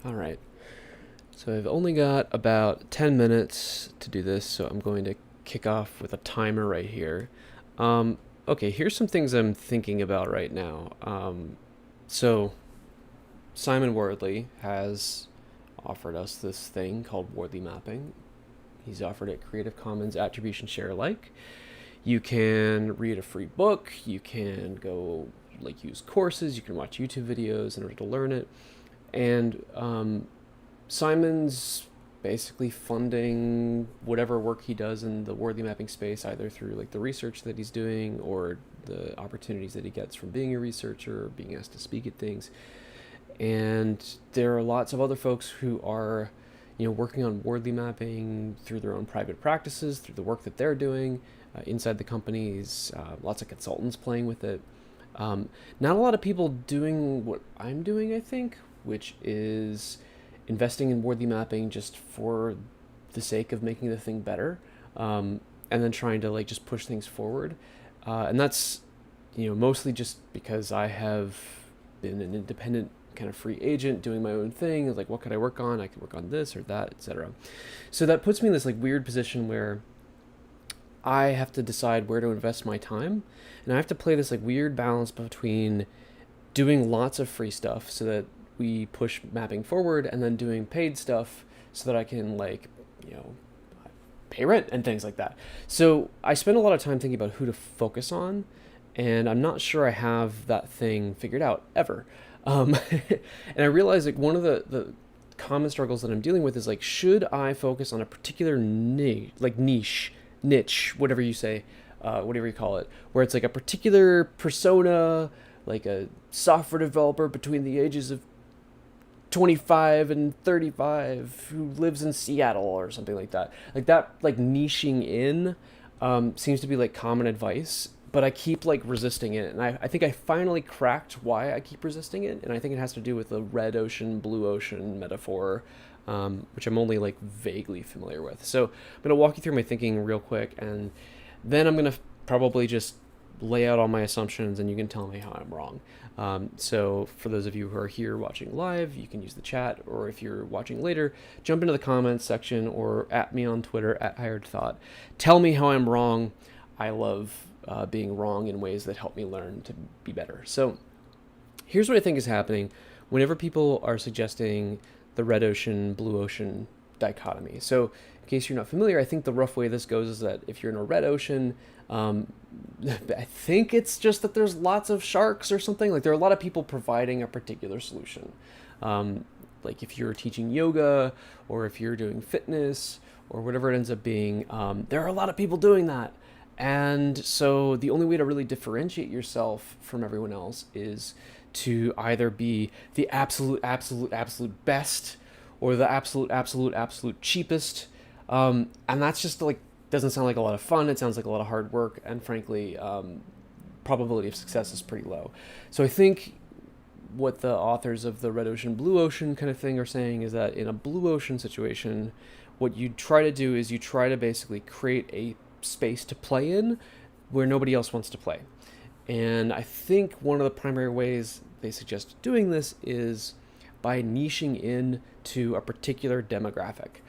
All right. So I've only got about 10 minutes to do this, so I'm going to kick off with a timer right here. Um, okay, here's some things I'm thinking about right now. So Simon Wardley has offered us this thing called Wardley Mapping. He's offered it Creative Commons Attribution Share Alike. You can read a free book, you can go like use courses, you can watch YouTube videos in order to learn it. And Simon's basically funding whatever work he does in the Wardley mapping space, either through like the research that he's doing or the opportunities that he gets from being a researcher, being asked to speak at things. And there are lots of other folks who are, working on Wardley mapping through their own private practices, through the work that they're doing inside the companies. Lots of consultants playing with it. Not a lot of people doing what I'm doing, I think, which is investing in Wardley mapping just for the sake of making the thing better, and then trying to like just push things forward. And that's mostly just because I have been an independent kind of free agent doing my own thing. Like, what could I work on? I could work on this or that, etc. So that puts me in this like weird position where I have to decide where to invest my time, and I have to play this like weird balance between doing lots of free stuff so that we push mapping forward, and then doing paid stuff so that I can like you know pay rent and things like that. So I spend a lot of time thinking about who to focus on, and I'm not sure I have that thing figured out ever. And I realize like one of the common struggles that I'm dealing with is like, should I focus on a particular niche, whatever you say, whatever you call it, where it's like a particular persona, like a software developer between the ages of 25 and 35 who lives in Seattle or something like that. Like that, like niching in seems to be like common advice, but I keep like resisting it. And I think I finally cracked why I keep resisting it. And I think it has to do with the red ocean, blue ocean metaphor, which I'm only like vaguely familiar with. So I'm going to walk you through my thinking real quick, and then I'm going to probably just lay out all my assumptions, and you can tell me how I'm wrong. So for those of you who are here watching live, you can use the chat, or if you're watching later, jump into the comments section or at me on Twitter at Hired Thought. Tell me how I'm wrong. I love being wrong in ways that help me learn to be better. So here's what I think is happening whenever people are suggesting the red ocean, blue ocean dichotomy. So in case you're not familiar, I think the rough way this goes is that if you're in a red ocean, I think it's just that there's lots of sharks or something. Like there are a lot of people providing a particular solution. Like if you're teaching yoga or if you're doing fitness or whatever it ends up being, there are a lot of people doing that. And so the only way to really differentiate yourself from everyone else is to either be the absolute best or the absolute cheapest. And that's just like, doesn't sound like a lot of fun. It sounds like a lot of hard work. And frankly, probability of success is pretty low. So I think what the authors of the red ocean, blue ocean kind of thing are saying is that in a blue ocean situation, what you try to do is you try to basically create a space to play in where nobody else wants to play. And I think one of the primary ways they suggest doing this is by niching in to a particular demographic.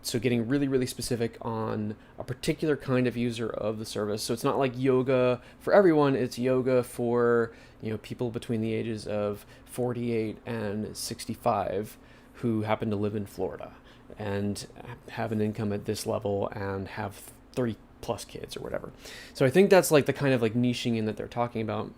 So getting really, really specific on a particular kind of user of the service. So it's not like yoga for everyone. It's yoga for people between the ages of 48 and 65 who happen to live in Florida and have an income at this level and have 30 plus kids or whatever. So I think that's like the kind of like niching in that they're talking about.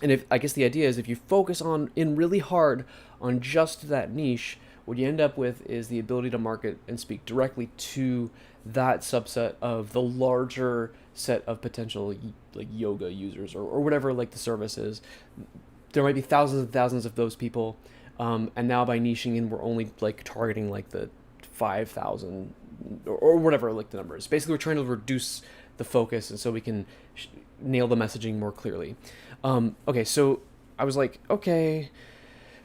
And if I guess the idea is if you focus on in really hard on just that niche, what you end up with is the ability to market and speak directly to that subset of the larger set of potential like yoga users or whatever like the service is. There might be thousands and thousands of those people, and now by niching in, we're only like targeting like the 5,000 or whatever like the number is. Basically, we're trying to reduce the focus, and so we can nail the messaging more clearly. Okay, so I was like, okay,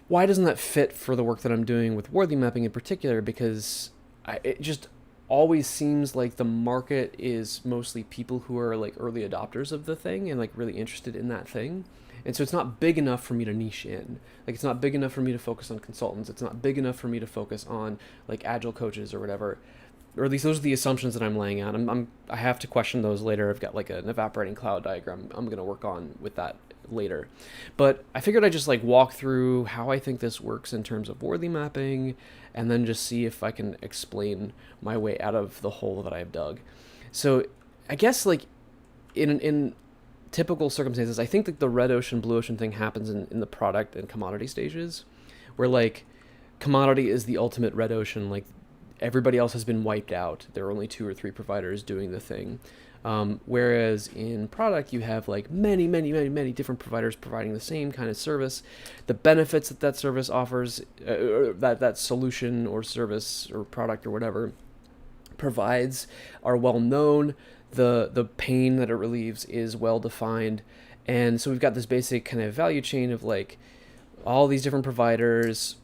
why doesn't that fit for the work that I'm doing with Wardley mapping in particular? Because it just always seems like the market is mostly people who are like early adopters of the thing and like really interested in that thing. And so it's not big enough for me to niche in. Like, it's not big enough for me to focus on consultants. It's not big enough for me to focus on like agile coaches or whatever. Or at least those are the assumptions that I'm laying out. I have to question those later. I've got like an evaporating cloud diagram I'm going to work on with that later. But I figured I'd just like walk through how I think this works in terms of worthy mapping, and then just see if I can explain my way out of the hole that I've dug. So I guess like in typical circumstances, I think that the red ocean, blue ocean thing happens in the product and commodity stages, where like commodity is the ultimate red ocean. Like, everybody else has been wiped out. There are only 2 or 3 providers doing the thing. Whereas in product, you have like many, many, many, many different providers providing the same kind of service. The benefits that that service offers, that solution or service or product or whatever provides, are well known. The pain that it relieves is well defined. And so we've got this basic kind of value chain of like all these different providers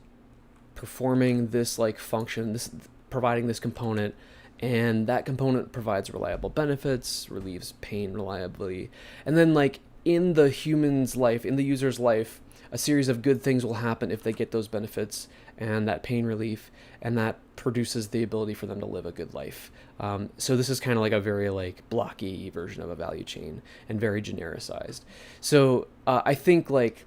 performing this like function, this providing this component, and that component provides reliable benefits, relieves pain reliably. And then like in the human's life, in the user's life, a series of good things will happen if they get those benefits and that pain relief, and that produces the ability for them to live a good life. So this is kind of like a very like blocky version of a value chain and very genericized. So I think like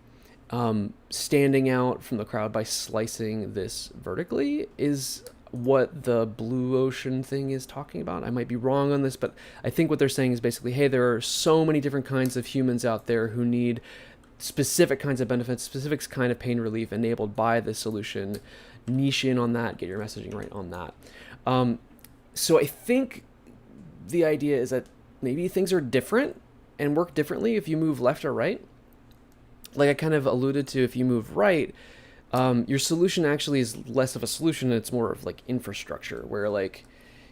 standing out from the crowd by slicing this vertically is what the blue ocean thing is talking about. I might be wrong on this, but I think what they're saying is basically, hey, there are so many different kinds of humans out there who need specific kinds of benefits, specific kind of pain relief enabled by this solution. Niche in on that, get your messaging right on that. So I think the idea is that maybe things are different and work differently if you move left or right. Like I kind of alluded to, if you move right, your solution actually is less of a solution, it's more of like infrastructure, where like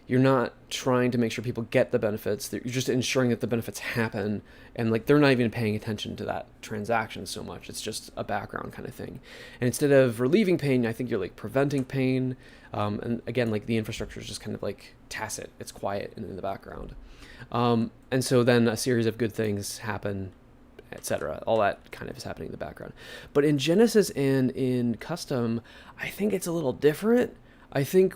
you're not trying to make sure people get the benefits, you're just ensuring that the benefits happen, and like they're not even paying attention to that transaction so much. It's just a background kind of thing. And instead of relieving pain, I think you're like preventing pain. And again, like the infrastructure is just kind of like tacit, it's quiet in the background. And so then a series of good things happen, etc. All that kind of is happening in the background. But in Genesis and in custom, I think it's a little different. I think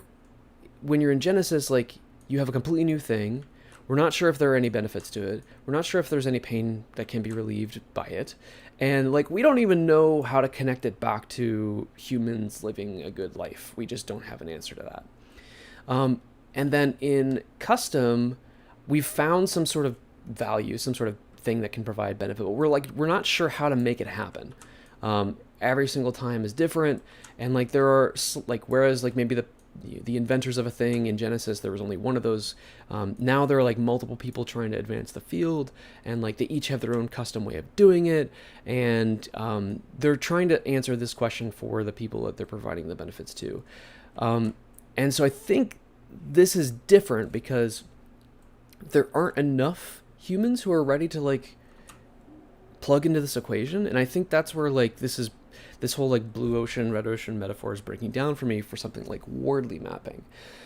when you're in Genesis, like you have a completely new thing. We're not sure if there are any benefits to it. We're not sure if there's any pain that can be relieved by it. And like, we don't even know how to connect it back to humans living a good life. We just don't have an answer to that. And then in custom, we've found some sort of value, some sort of thing that can provide benefit, but we're not sure how to make it happen. Every single time is different. And like there are like, whereas like maybe the inventors of a thing in Genesis, there was only one of those. Now there are like multiple people trying to advance the field, and like they each have their own custom way of doing it. And they're trying to answer this question for the people that they're providing the benefits to. And so I think this is different because there aren't enough humans who are ready to like plug into this equation. And I think that's where like this whole like blue ocean, red ocean metaphor is breaking down for me for something like worthy mapping.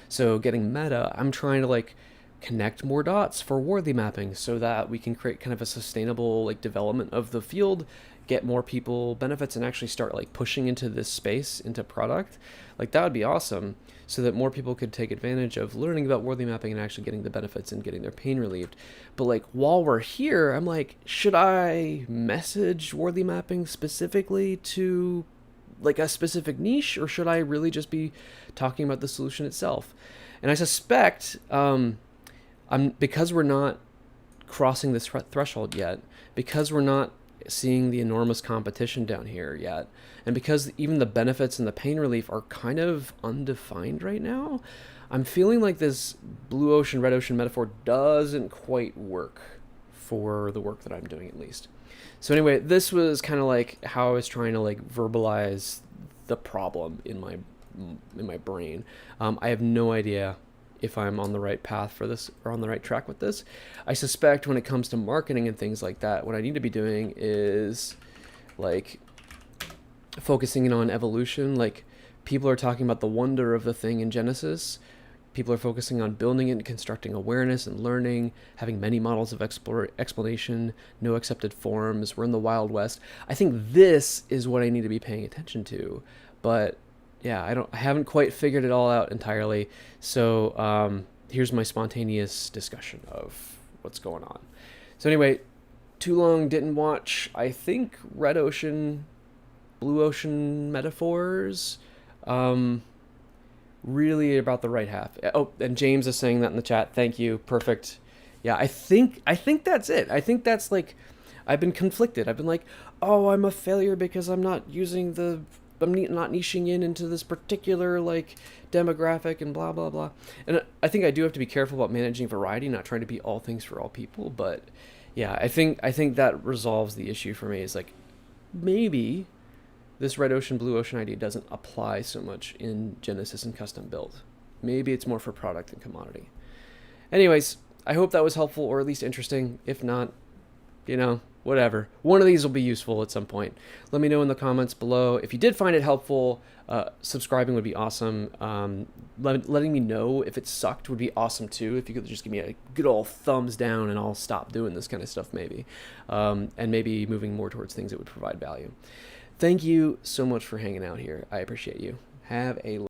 So getting meta, I'm trying to like connect more dots for worthy mapping so that we can create kind of a sustainable like development of the field, get more people benefits, and actually start like pushing into this space, into product. Like that would be awesome, so that more people could take advantage of learning about worthy mapping and actually getting the benefits and getting their pain relieved. But like while we're here, I'm like, should I message worthy mapping specifically to like a specific niche, or should I really just be talking about the solution itself? And I suspect because we're not crossing this threshold yet, because we're not seeing the enormous competition down here yet, and because even the benefits and the pain relief are kind of undefined right now, I'm feeling like this blue ocean, red ocean metaphor doesn't quite work for the work that I'm doing, at least. So anyway, this was kind of like how I was trying to like verbalize the problem in my brain. I have no idea if I'm on the right path for this or on the right track with this. I suspect when it comes to marketing and things like that, what I need to be doing is like focusing in on evolution. Like people are talking about the wonder of the thing in Genesis. People are focusing on building and constructing awareness and learning, having many models of explanation, no accepted forms. We're in the Wild West. I think this is what I need to be paying attention to. But yeah, I haven't quite figured it all out entirely. So here's my spontaneous discussion of what's going on. So anyway, too long didn't watch, I think, Red Ocean, Blue Ocean metaphors. Really about the right half. Oh, and James is saying that in the chat. Thank you. Perfect. Yeah, I think that's it. I think that's like, I've been conflicted. I've been like, oh, I'm a failure because I'm not not niching into this particular like demographic and blah blah blah. And I think I do have to be careful about managing variety, not trying to be all things for all people. But yeah, I think that resolves the issue for me. Is like, maybe this red ocean, blue ocean idea doesn't apply so much in Genesis and custom build. Maybe it's more for product and commodity. Anyways, I hope that was helpful or at least interesting. If not, whatever. One of these will be useful at some point. Let me know in the comments below. If you did find it helpful, subscribing would be awesome. Letting me know if it sucked would be awesome too. If you could just give me a good old thumbs down and I'll stop doing this kind of stuff maybe. And maybe moving more towards things that would provide value. Thank you so much for hanging out here. I appreciate you. Have a